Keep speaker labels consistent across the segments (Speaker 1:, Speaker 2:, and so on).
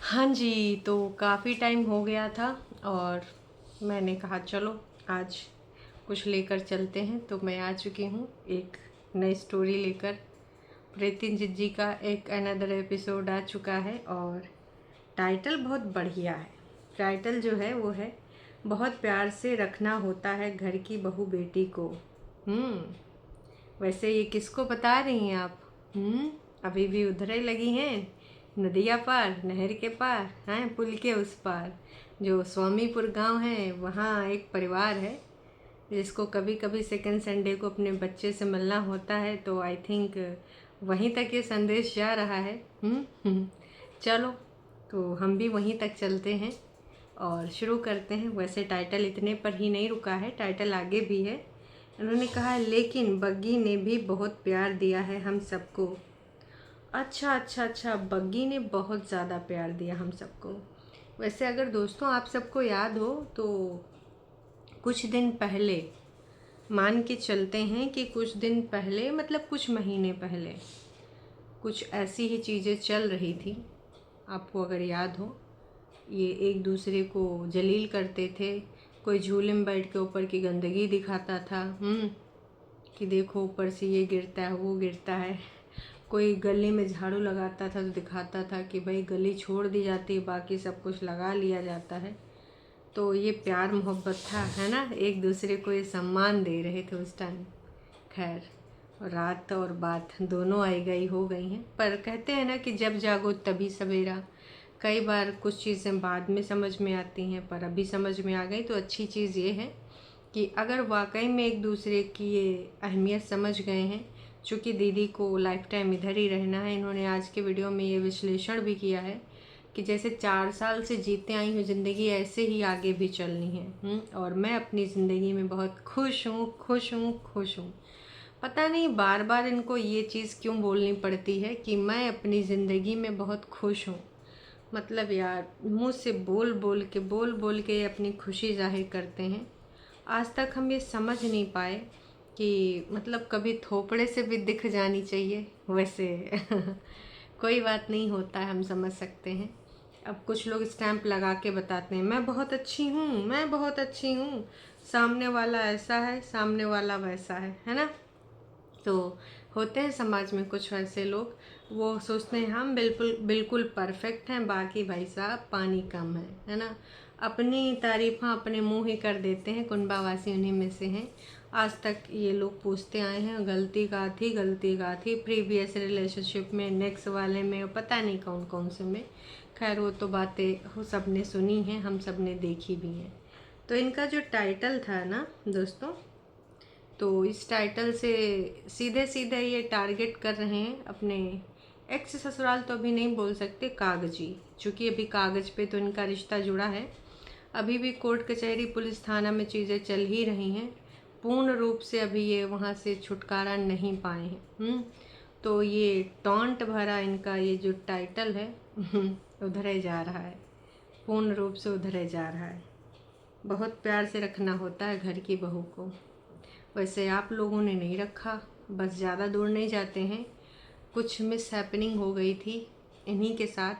Speaker 1: हाँ जी, तो काफ़ी टाइम हो गया था और मैंने कहा चलो आज कुछ लेकर चलते हैं। तो मैं आ चुकी हूँ एक नई स्टोरी लेकर। प्रीति जिज्जी का एक अनदर एपिसोड आ चुका है और टाइटल बहुत बढ़िया है। टाइटल जो है वो है बहुत प्यार से रखना होता है घर की बहू बेटी को। वैसे ये किसको बता रही हैं आप? अभी भी उधर ही लगी हैं, नदिया पार, नहर के पार हैं, पुल के उस पार। जो स्वामीपुर गांव है वहाँ एक परिवार है जिसको कभी कभी सेकंड संडे को अपने बच्चे से मिलना होता है। तो आई थिंक वहीं तक ये संदेश जा रहा है। चलो तो हम भी वहीं तक चलते हैं और शुरू करते हैं। वैसे टाइटल इतने पर ही नहीं रुका है, टाइटल आगे भी है। उन्होंने कहा है लेकिन बग्गी ने भी बहुत प्यार दिया है हम सबको। अच्छा अच्छा अच्छा, बग्गी ने बहुत ज़्यादा प्यार दिया हम सबको। वैसे अगर दोस्तों आप सबको याद हो तो कुछ दिन पहले, मान के चलते हैं कि कुछ दिन पहले मतलब कुछ महीने पहले कुछ ऐसी ही चीज़ें चल रही थी। आपको अगर याद हो, ये एक दूसरे को जलील करते थे। कोई झूले में बैठ के ऊपर की गंदगी दिखाता था कि देखो ऊपर से ये गिरता है वो गिरता है। कोई गली में झाड़ू लगाता था तो दिखाता था कि भाई गली छोड़ दी जाती है, बाकी सब कुछ लगा लिया जाता है। तो ये प्यार मोहब्बत था, है ना। एक दूसरे को ये सम्मान दे रहे थे उस टाइम। खैर, रात और बात दोनों आई गई हो गई हैं, पर कहते हैं ना कि जब जागो तभी सवेरा। कई बार कुछ चीज़ें बाद में समझ में आती हैं पर अभी समझ में आ गई। तो अच्छी चीज़ ये है कि अगर वाकई में एक दूसरे की ये अहमियत समझ गए हैं, चूँकि दीदी को लाइफ टाइम इधर ही रहना है। इन्होंने आज के वीडियो में ये विश्लेषण भी किया है कि जैसे 4 साल से जीते आई हूँ ज़िंदगी, ऐसे ही आगे भी चलनी है। और मैं अपनी ज़िंदगी में बहुत खुश हूँ खुश हूँ खुश हूँ। पता नहीं बार बार इनको ये चीज़ क्यों बोलनी पड़ती है कि मैं अपनी ज़िंदगी में बहुत खुश हूँ। मतलब यार, मुँह से बोल बोल के अपनी खुशी जाहिर करते हैं। आज तक हम ये समझ नहीं पाए कि मतलब कभी थोपड़े से भी दिख जानी चाहिए। वैसे कोई बात नहीं, होता है, हम समझ सकते हैं। अब कुछ लोग स्टैंप लगा के बताते हैं मैं बहुत अच्छी हूँ, मैं बहुत अच्छी हूँ, सामने वाला ऐसा है, सामने वाला वैसा है ना। तो होते हैं समाज में कुछ ऐसे लोग, वो सोचते हैं हम बिल्कुल बिल्कुल परफेक्ट हैं, बाकी भाई साहब पानी कम है ना। अपनी तारीफ हाँ अपने मुंह ही कर देते हैं, कुंबावासी उन्हीं में से हैं। आज तक ये लोग पूछते आए हैं गलती का थी, गलती का थी, प्रीवियस रिलेशनशिप में, नेक्स्ट वाले में, पता नहीं कौन कौन से में। खैर वो तो बातें हो सब ने सुनी हैं, हम सब ने देखी भी हैं। तो इनका जो टाइटल था ना दोस्तों, तो इस टाइटल से सीधे सीधे ये टारगेट कर रहे हैं अपने एक्स ससुराल, तो अभी नहीं बोल सकते, कागजी, चूँकि अभी कागज़ पे तो इनका रिश्ता जुड़ा है। अभी भी कोर्ट कचहरी पुलिस थाना में चीज़ें चल ही रही हैं, पूर्ण रूप से अभी ये वहाँ से छुटकारा नहीं पाए हैं। तो ये टॉन्ट भरा इनका ये जो टाइटल है उधरे जा रहा है, पूर्ण रूप से उधरे जा रहा है। बहुत प्यार से रखना होता है घर की बहू को। वैसे आप लोगों ने नहीं रखा, बस ज़्यादा दूर नहीं जाते हैं। कुछ मिस हैपनिंग हो गई थी इन्हीं के साथ,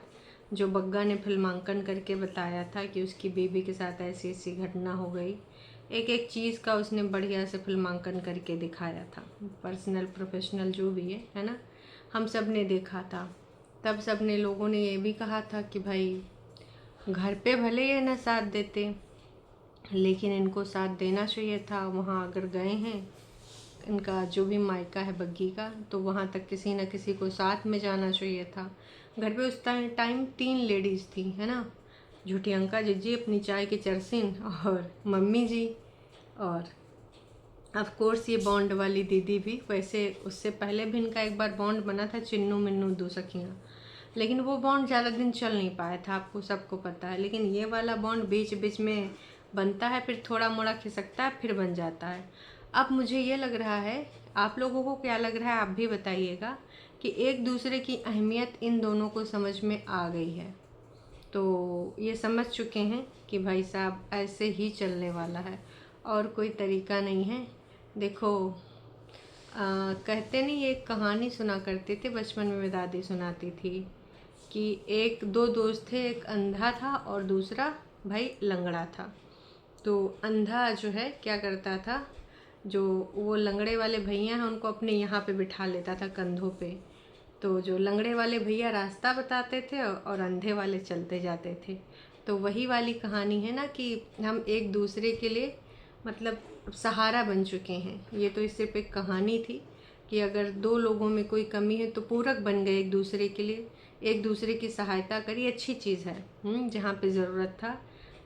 Speaker 1: जो बग्गा ने फिल्मांकन करके बताया था कि उसकी बीवी के साथ ऐसी ऐसी घटना हो गई। एक एक चीज़ का उसने बढ़िया से फिल्मांकन करके दिखाया था, पर्सनल प्रोफेशनल जो भी है ना। हम सब ने देखा था, तब सब ने लोगों ने ये भी कहा था कि भाई घर पे भले ये ना साथ देते, लेकिन इनको साथ देना चाहिए था। वहाँ अगर गए हैं, इनका जो भी मायका है बग्गी का, तो वहाँ तक किसी न किसी को साथ में जाना चाहिए था। घर पे उस टाइम 3 लेडीज़ थी, है ना। झूठी अंका जिज्जी अपनी चाय की चरसिन, और मम्मी जी, और ऑफ कोर्स ये बॉन्ड वाली दीदी भी। वैसे उससे पहले भी इनका एक बार बॉन्ड बना था, चिन्नू मिन्नू दो सखियाँ, लेकिन वो बॉन्ड ज़्यादा दिन चल नहीं पाया था, आपको सबको पता है। लेकिन ये वाला बॉन्ड बीच बीच में बनता है, फिर थोड़ा मोड़ा खिसकता है, फिर बन जाता है। अब मुझे ये लग रहा है, आप लोगों को क्या लग रहा है आप भी बताइएगा, कि एक दूसरे की अहमियत इन दोनों को समझ में आ गई है। तो ये समझ चुके हैं कि भाई साहब ऐसे ही चलने वाला है और कोई तरीका नहीं है। देखो कहते नहीं, एक कहानी सुना करते थे बचपन में, दादी सुनाती थी कि एक दो दोस्त थे, एक अंधा था और दूसरा भाई लंगड़ा था। तो अंधा जो है क्या करता था, जो वो लंगड़े वाले भैया हैं उनको अपने यहाँ पे बिठा लेता था कंधों पे। तो जो लंगड़े वाले भैया रास्ता बताते थे और अंधे वाले चलते जाते थे। तो वही वाली कहानी है ना कि हम एक दूसरे के लिए मतलब सहारा बन चुके हैं। ये तो सिर्फ एक कहानी थी कि अगर दो लोगों में कोई कमी है तो पूरक बन गए एक दूसरे के लिए, एक दूसरे की सहायता करी, अच्छी चीज़ है। जहाँ पे ज़रूरत था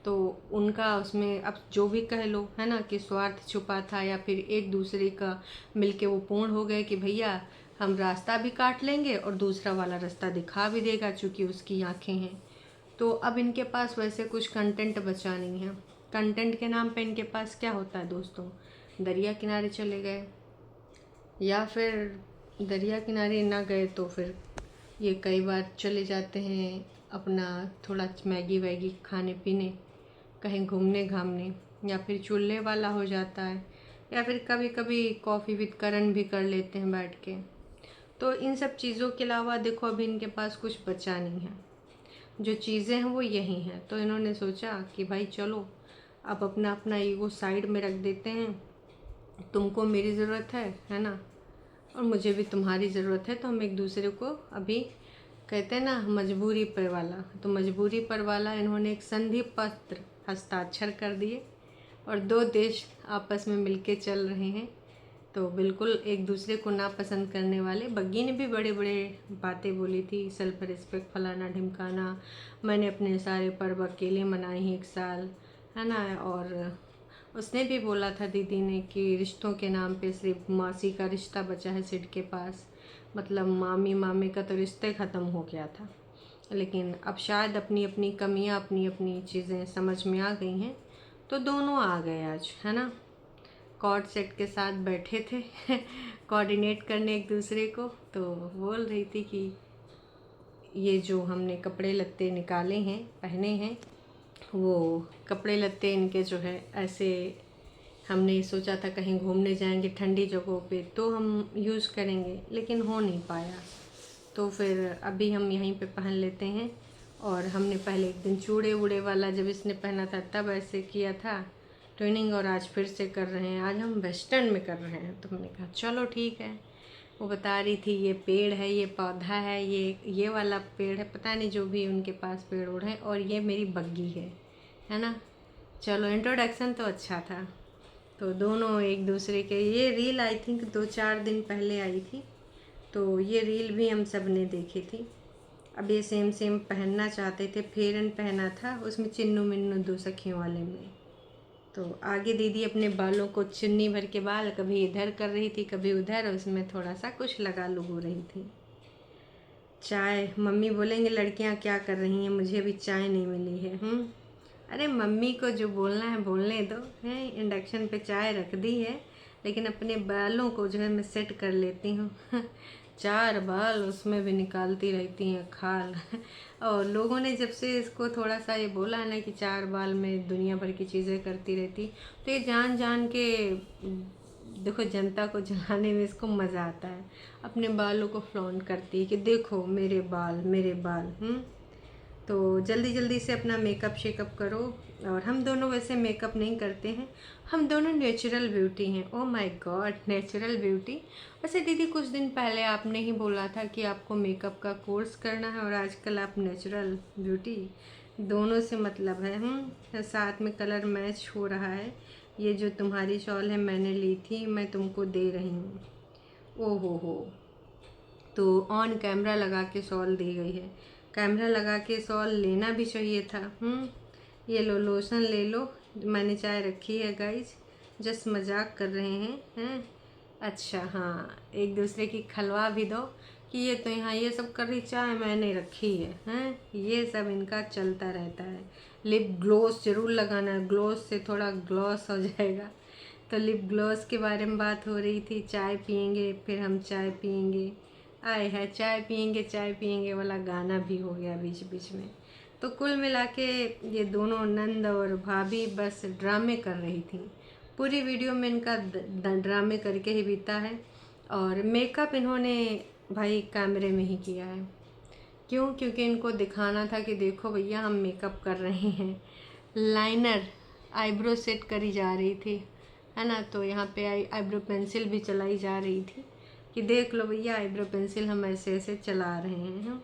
Speaker 1: तो उनका उसमें अब जो भी कह लो है ना कि स्वार्थ छुपा था या फिर एक दूसरे का मिलके वो पूर्ण हो गए कि भैया हम रास्ता भी काट लेंगे और दूसरा वाला रास्ता दिखा भी देगा चूँकि उसकी आँखें हैं। तो अब इनके पास वैसे कुछ कंटेंट बचा नहीं है। कंटेंट के नाम पे इनके पास क्या होता है दोस्तों, दरिया किनारे चले गए, या फिर दरिया किनारे ना गए तो फिर ये कई बार चले जाते हैं अपना थोड़ा मैगी वैगी खाने पीने, कहीं घूमने घामने, या फिर चूल्हे वाला हो जाता है, या फिर कभी कभी कॉफ़ी विद करण भी कर लेते हैं बैठ के। तो इन सब चीज़ों के अलावा देखो अभी इनके पास कुछ बचा नहीं है, जो चीज़ें हैं वो यही हैं। तो इन्होंने सोचा कि भाई चलो अब अपना अपना ईगो साइड में रख देते हैं, तुमको मेरी ज़रूरत है ना, और मुझे भी तुम्हारी ज़रूरत है। तो हम एक दूसरे को अभी कहते हैं ना मजबूरी पर वाला, तो मजबूरी पर वाला इन्होंने एक संधि पत्र हस्ताक्षर कर दिए और दो देश आपस में मिलके चल रहे हैं। तो बिल्कुल एक दूसरे को नापसंद करने वाले। बग्गी ने भी बड़े बड़े बातें बोली थी, सेल्फ रिस्पेक्ट फलाना ढिमकाना, मैंने अपने सारे पर्व अकेले मनाए हैं 1 साल, है ना। और उसने भी बोला था दीदी ने कि रिश्तों के नाम पे सिर्फ मासी का रिश्ता बचा है सिड के पास, मतलब मामी मामे का तो रिश्ते ख़त्म हो गया था। लेकिन अब शायद अपनी अपनी कमियां अपनी अपनी चीज़ें समझ में आ गई हैं, तो दोनों आ गए आज, है ना। कॉर्ड सेट के साथ बैठे थे कोऑर्डिनेट करने एक दूसरे को। तो बोल रही थी कि ये जो हमने कपड़े लत्ते निकाले हैं पहने हैं, वो कपड़े लत्ते इनके जो है ऐसे हमने सोचा था कहीं घूमने जाएंगे ठंडी जगहों पे तो हम यूज़ करेंगे, लेकिन हो नहीं पाया। तो फिर अभी हम यहीं पे पहन लेते हैं। और हमने पहले एक दिन चूड़े वूड़े वाला जब इसने पहना था तब ऐसे किया था ट्विनिंग, और आज फिर से कर रहे हैं। आज हम वेस्टर्न में कर रहे हैं। तो हमने कहा चलो ठीक है। वो बता रही थी ये पेड़ है, ये पौधा है, ये वाला पेड़ है, पता नहीं जो भी उनके पास पेड़ उड़ है, और ये मेरी बग्गी है ना। चलो इंट्रोडक्शन तो अच्छा था। तो दोनों एक दूसरे के, ये रील आई थिंक 2-4 दिन पहले आई थी, तो ये रील भी हम सब ने देखी थी। अब ये सेम सेम पहनना चाहते थे, फेरन पहना था उसमें चिन्नू मिन्नू 2 सखियों वाले में। तो आगे दीदी अपने बालों को चुन्नी भर के बाल कभी इधर कर रही थी कभी उधर, उसमें थोड़ा सा कुछ लगा लुगू रही थी। चाय, मम्मी बोलेंगे लड़कियां क्या कर रही हैं, मुझे अभी चाय नहीं मिली है। अरे मम्मी को जो बोलना है बोलने दो, है इंडक्शन पे चाय रख दी है, लेकिन अपने बालों को जो है मैं सेट कर लेती हूँ 4 बाल उसमें भी निकालती रहती हैं खाल और लोगों ने जब से इसको थोड़ा सा ये बोला है ना कि 4 बाल में दुनिया भर की चीज़ें करती रहती, तो ये जान जान के देखो जनता को जलाने में इसको मज़ा आता है। अपने बालों को फ्लॉन्ट करती है कि देखो मेरे बाल मेरे बाल। तो जल्दी जल्दी से अपना मेकअप शेकअप करो। और हम दोनों वैसे मेकअप नहीं करते हैं, हम दोनों नेचुरल ब्यूटी हैं। Oh my God, natural beauty. वैसे दीदी कुछ दिन पहले आपने ही बोला था कि आपको मेकअप का कोर्स करना है और आजकल आप नेचुरल ब्यूटी, दोनों से मतलब है। साथ में कलर मैच हो रहा है। ये जो तुम्हारी शॉल है मैंने ली थी, मैं तुमको दे रही हूँ। ओ हो, तो ऑन कैमरा लगा के शॉल दी गई है। कैमरा लगा के शॉल लेना भी चाहिए था। ये लो लोशन ले लो, मैंने चाय रखी है गाइज, जस्ट मजाक कर रहे हैं। अच्छा हाँ, एक दूसरे की खलवा भी दो कि ये तो यहाँ ये सब कर रही, चाय मैंने रखी है। ये सब इनका चलता रहता है। लिप ग्लोस जरूर लगाना है, ग्लोस से थोड़ा ग्लॉस हो जाएगा। तो लिप ग्लोस के बारे में बात हो रही थी, चाय पियेंगे फिर हम चाय पियेंगे, आए है चाय पियेंगे वाला गाना भी हो गया बीच बीच में। तो कुल मिला के ये दोनों नंद और भाभी बस ड्रामे कर रही थी। पूरी वीडियो में इनका ड्रामे करके ही बीता है। और मेकअप इन्होंने भाई कैमरे में ही किया है। क्यों? क्योंकि इनको दिखाना था कि देखो भैया हम मेकअप कर रहे हैं। लाइनर आईब्रो सेट करी जा रही थी, है ना, तो यहाँ पे आईब्रो पेंसिल भी चलाई जा रही थी कि देख लो भैया आईब्रो पेंसिल हम ऐसे ऐसे चला रहे हैं।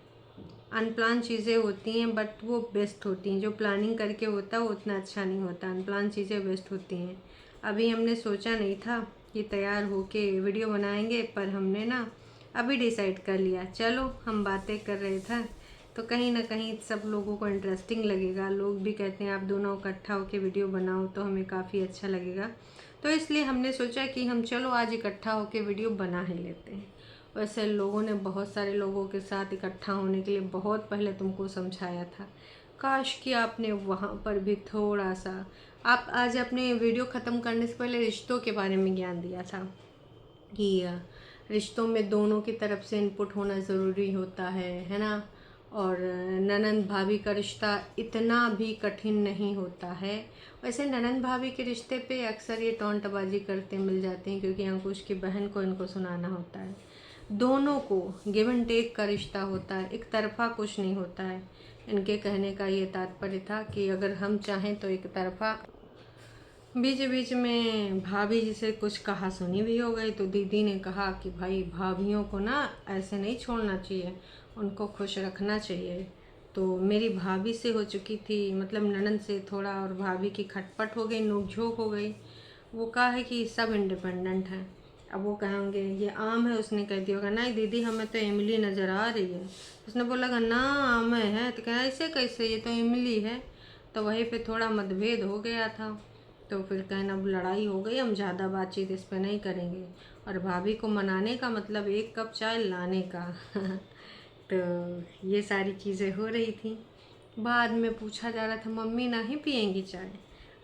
Speaker 1: अनप्लान चीज़ें होती हैं बट वो बेस्ट होती हैं। जो प्लानिंग करके होता है वो उतना अच्छा नहीं होता, अनप्लान चीज़ें बेस्ट होती हैं। अभी हमने सोचा नहीं था कि तैयार होके वीडियो बनाएंगे, पर हमने ना अभी डिसाइड कर लिया। चलो हम बातें कर रहे थे तो कहीं ना कहीं सब लोगों को इंटरेस्टिंग लगेगा। लोग भी कहते हैं आप दोनों इकट्ठा होके वीडियो बनाओ तो हमें काफ़ी अच्छा लगेगा, तो इसलिए हमने सोचा कि हम चलो आज इकट्ठा होके वीडियो बना ही लेते हैं। वैसे लोगों ने बहुत सारे लोगों के साथ इकट्ठा होने के लिए बहुत पहले तुमको समझाया था, काश कि आपने वहाँ पर भी थोड़ा सा, आप आज अपने वीडियो ख़त्म करने से पहले रिश्तों के बारे में ज्ञान दिया था कि रिश्तों में दोनों की तरफ से इनपुट होना ज़रूरी होता है ना। और ननंद भाभी का रिश्ता इतना भी कठिन नहीं होता है। वैसे ननंद भाभी के रिश्ते पे अक्सर ये टोंटबाजी करते मिल जाते हैं, क्योंकि अंकुश की बहन को इनको सुनाना होता है। दोनों को गिव एंड टेक का रिश्ता होता है, एक तरफा कुछ नहीं होता है। इनके कहने का ये तात्पर्य था कि अगर हम चाहें तो एक तरफा। बीच बीच में भाभी जी से कुछ कहा सुनी भी हो गई, तो दीदी ने कहा कि भाई भाभियों को ना ऐसे नहीं छोड़ना चाहिए, उनको खुश रखना चाहिए। तो मेरी भाभी से हो चुकी थी, मतलब ननंद से थोड़ा, और भाभी की खटपट हो गई, नोकझोंक हो गई। वो कहा है कि सब इंडिपेंडेंट हैं। अब वो कहेंगे ये आम है, उसने कह दिया होगा नहीं दीदी हमें तो इमली नज़र आ रही है। उसने बोला ना आम है, तो कहा ऐसे कैसे, ये तो इमली है। तो वहीं पे थोड़ा मतभेद हो गया था। तो फिर कहना अब लड़ाई हो गई, हम ज़्यादा बातचीत इस पे नहीं करेंगे। और भाभी को मनाने का मतलब एक कप चाय लाने का तो ये सारी चीज़ें हो रही थी। बाद में पूछा जा रहा था मम्मी ना ही पियेंगी चाय।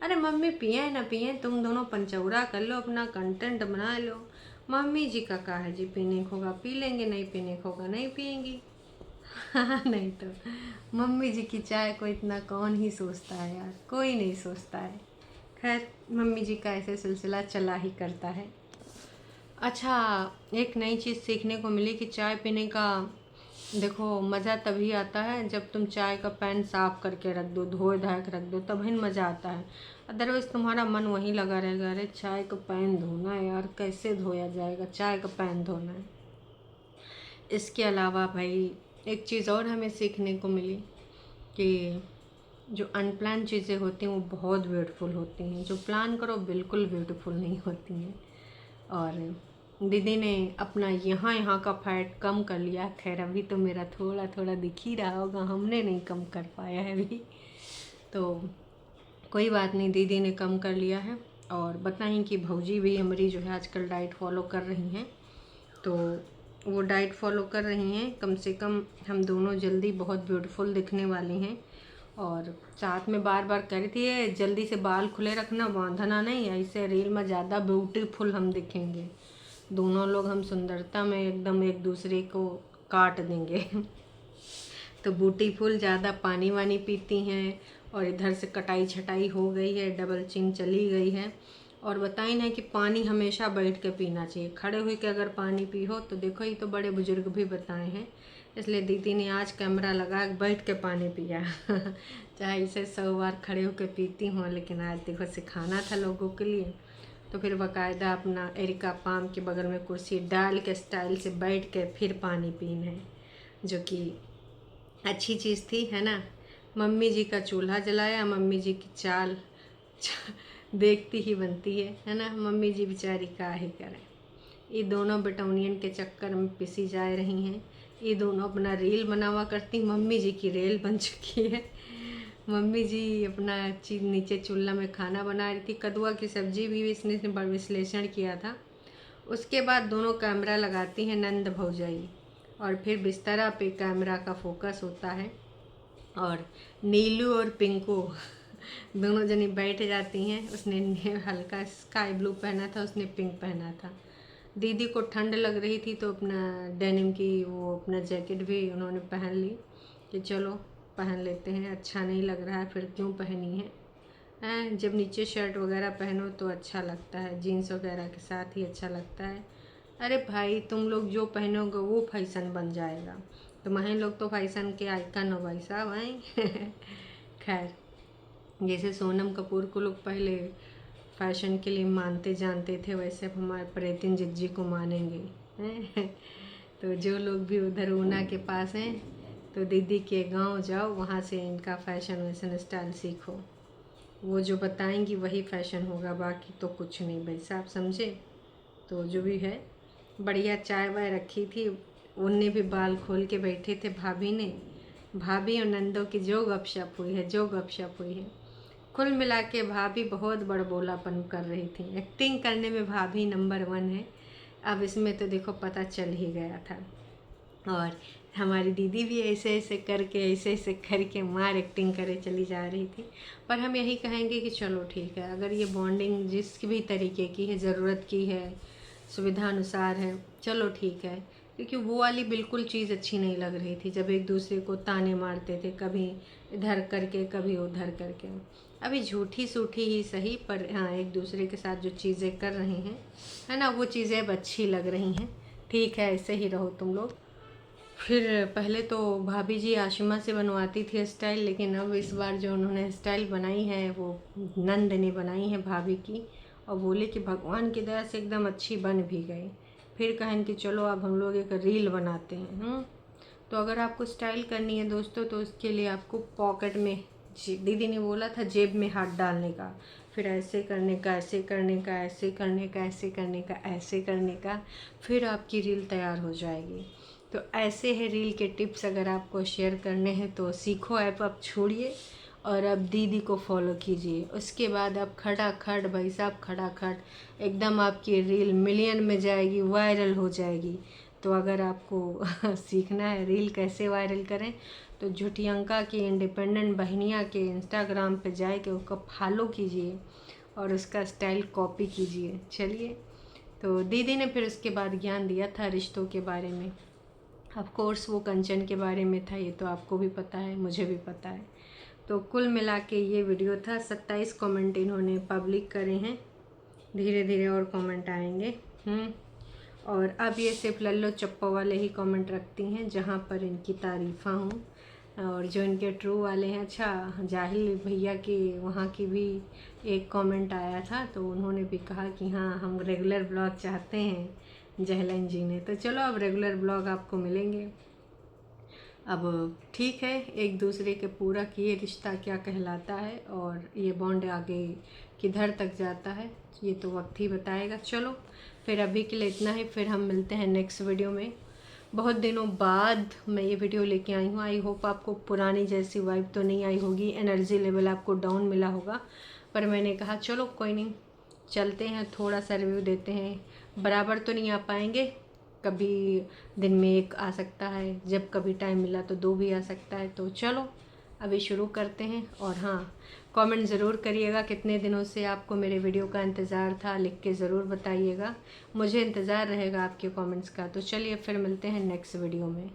Speaker 1: अरे मम्मी पिए ना पिए, तुम दोनों पंचौरा कर लो, अपना कंटेंट बना लो। मम्मी जी का कहा है जी, पीने को होगा पी लेंगे, नहीं पीने को होगा नहीं पियेंगी। नहीं तो मम्मी जी की चाय को इतना कौन ही सोचता है यार, कोई नहीं सोचता है। खैर मम्मी जी का ऐसे सिलसिला चला ही करता है। अच्छा, एक नई चीज़ सीखने को मिली कि चाय पीने का देखो मज़ा तभी आता है जब तुम चाय का पैन साफ करके रख दो, धोए धाय के रख दो, तभी मज़ा आता है। अदरवाइज़ तुम्हारा मन वहीं लगा रहेगा, अरे चाय का पैन धोना है यार, कैसे धोया जाएगा, चाय का पैन धोना है। इसके अलावा भाई एक चीज़ और हमें सीखने को मिली कि जो अनप्लान चीज़ें होती हैं वो बहुत ब्यूटीफुल होती हैं, जो प्लान करो बिल्कुल ब्यूटीफुल नहीं होती हैं। और दीदी ने अपना यहाँ यहाँ का फैट कम कर लिया। खैर अभी तो मेरा थोड़ा थोड़ा दिख ही रहा होगा, हमने नहीं कम कर पाया है अभी, तो कोई बात नहीं, दीदी ने कम कर लिया है। और बताएं कि भौजी भी हमारी जो है आजकल डाइट फॉलो कर रही हैं, तो वो डाइट फॉलो कर रही हैं, कम से कम हम दोनों जल्दी बहुत ब्यूटीफुल दिखने वाली हैं। और साथ में बार बार कह रही थी ये जल्दी से बाल खुले रखना, बांधना नहीं, ऐसे रील में ज़्यादा ब्यूटीफुल हम दिखेंगे, दोनों लोग हम सुंदरता में एकदम एक दूसरे को काट देंगे। तो ब्यूटीफुल ज़्यादा पानी वानी पीती हैं, और इधर से कटाई छटाई हो गई है, डबल चिन चली गई है। और बताई ना कि पानी हमेशा बैठ के पीना चाहिए, खड़े हुए के अगर पानी पी हो तो देखो, ये तो बड़े बुजुर्ग भी बताए हैं। इसलिए दीदी ने आज कैमरा लगा बैठ के पानी पिया। चाहे इसे 100 बार खड़े होकर पीती हूँ, लेकिन आज देखो सिखाना था लोगों के लिए, तो फिर बाकायदा अपना एरिका पाम के बगल में कुर्सी डाल के स्टाइल से बैठ के फिर पानी पीना है, जो कि अच्छी चीज़ थी, है ना। मम्मी जी का चूल्हा जलाया, मम्मी जी की चाल देखती ही बनती है ना। मम्मी जी बेचारी का ही करें, ये दोनों बेटौनियन के चक्कर में पिसी जा रही हैं। ये दोनों अपना रील बनावा करती, मम्मी जी की रेल बन चुकी है। मम्मी जी अपना नीचे चूल्हा में खाना बना रही थी, कद्दुआ की सब्जी भी इसने विश्लेषण किया था। उसके बाद दोनों कैमरा लगाती हैं नंद भौजाई, और फिर बिस्तरा पे कैमरा का फोकस होता है, और नीलू और पिंकू दोनों जनी बैठ जाती हैं। उसने हल्का स्काई ब्लू पहना था, उसने पिंक पहना था। दीदी को ठंड लग रही थी तो अपना डेनिम की वो अपना जैकेट भी उन्होंने पहन ली कि चलो पहन लेते हैं, अच्छा नहीं लग रहा है फिर क्यों पहनी है। जब नीचे शर्ट वगैरह पहनो तो अच्छा लगता है, जीन्स वगैरह के साथ ही अच्छा लगता है। अरे भाई तुम लोग जो पहनोगे वो फैशन बन जाएगा, तो महन लोग तो फैशन के आइकन हो भाई साहब हैं। खैर, जैसे सोनम कपूर को लोग पहले फैशन के लिए मानते जानते थे, वैसे अब हमारे प्रतिदिन जी को मानेंगे हैं। तो जो लोग भी उधर ऊना के पास हैं तो दीदी के गांव जाओ, वहाँ से इनका फैशन वैसन स्टाइल सीखो। वो जो बताएंगी वही फैशन होगा, बाकी तो कुछ नहीं भाई साहब, समझे। तो जो भी है, बढ़िया चाय वाय रखी थी, उनने भी बाल खोल के बैठे थे भाभी ने। भाभी और नंदो की जो गपशप हुई है, जो गपशप हुई है, कुल मिला के भाभी बहुत बड़बोलापन कर रही थी। एक्टिंग करने में भाभी नंबर 1 है। अब इसमें तो देखो पता चल ही गया था। और हमारी दीदी भी ऐसे ऐसे करके मार एक्टिंग करे चली जा रही थी। पर हम यही कहेंगे कि चलो ठीक है, अगर ये बॉन्डिंग जिस भी तरीके की है, ज़रूरत की है, सुविधा अनुसार है, चलो ठीक है। क्योंकि वो वाली बिल्कुल चीज़ अच्छी नहीं लग रही थी, जब एक दूसरे को ताने मारते थे, कभी इधर करके कभी उधर करके। अभी झूठी सूठी ही सही, पर हाँ, एक दूसरे के साथ जो चीज़ें कर रहे हैं, है ना, वो चीज़ें अब अच्छी लग रही हैं। ठीक है, ऐसे ही रहो तुम लोग। फिर पहले तो भाभी जी आशिमा से बनवाती थी स्टाइल, लेकिन अब इस बार जो उन्होंने स्टाइल बनाई है वो नंद ने बनाई है भाभी की, और बोले कि भगवान की दया से एकदम अच्छी बन भी गई। फिर कहें कि चलो अब हम लोग एक रील बनाते हैं। तो अगर आपको स्टाइल करनी है दोस्तों, तो उसके लिए आपको पॉकेट में, दीदी ने बोला था जेब में हाथ डालने का, फिर ऐसे करने का, ऐसे करने का, ऐसे करने का, ऐसे करने का, ऐसे करने का, फिर आपकी रील तैयार हो जाएगी। तो ऐसे है रील के टिप्स, अगर आपको शेयर करने हैं तो सीखो ऐप आप छोड़िए और अब दीदी को फॉलो कीजिए। उसके बाद आप खटाखट भाई साहब, खटाखट एकदम आपकी रील मिलियन में जाएगी, वायरल हो जाएगी। तो अगर आपको सीखना है रील कैसे वायरल करें, तो झुटियंका की इंडिपेंडेंट बहनिया के इंस्टाग्राम पे जाए के उसको फॉलो कीजिए और उसका स्टाइल कॉपी कीजिए। चलिए, तो दीदी ने फिर उसके बाद ज्ञान दिया था रिश्तों के बारे में। ऑफ कोर्स वो कंचन के बारे में था, ये तो आपको भी पता है, मुझे भी पता है। तो कुल मिला के ये वीडियो था। 27 कमेंट इन्होंने पब्लिक करे हैं, धीरे धीरे और कमेंट आएंगे। और अब ये सिर्फ लल्लो चप्पो वाले ही कमेंट रखती हैं जहाँ पर इनकी तारीफ़ा हों, और जो इनके ट्रू वाले हैं, अच्छा जाहिल भैया के वहाँ की भी एक कमेंट आया था, तो उन्होंने भी कहा कि हाँ हम रेगुलर ब्लॉग चाहते हैं, जहलन जी ने। तो चलो अब रेगुलर ब्लॉग आपको मिलेंगे। अब ठीक है, एक दूसरे के पूरा किए रिश्ता क्या कहलाता है और ये बॉन्ड आगे किधर तक जाता है, ये तो वक्त ही बताएगा। चलो फिर अभी के लिए इतना ही, फिर हम मिलते हैं नेक्स्ट वीडियो में। बहुत दिनों बाद मैं ये वीडियो लेके आई हूँ। आई होप आपको पुरानी जैसी वाइब तो नहीं आई होगी, एनर्जी लेवल आपको डाउन मिला होगा, पर मैंने कहा चलो कोई नहीं, चलते हैं, थोड़ा सा रिव्यू देते हैं। बराबर तो नहीं आ पाएंगे, कभी दिन में एक आ सकता है, जब कभी टाइम मिला तो 2 भी आ सकता है। तो चलो अभी शुरू करते हैं। और हाँ, कमेंट ज़रूर करिएगा कितने दिनों से आपको मेरे वीडियो का इंतज़ार था, लिख के ज़रूर बताइएगा, मुझे इंतज़ार रहेगा आपके कमेंट्स का। तो चलिए फिर मिलते हैं नेक्स्ट वीडियो में।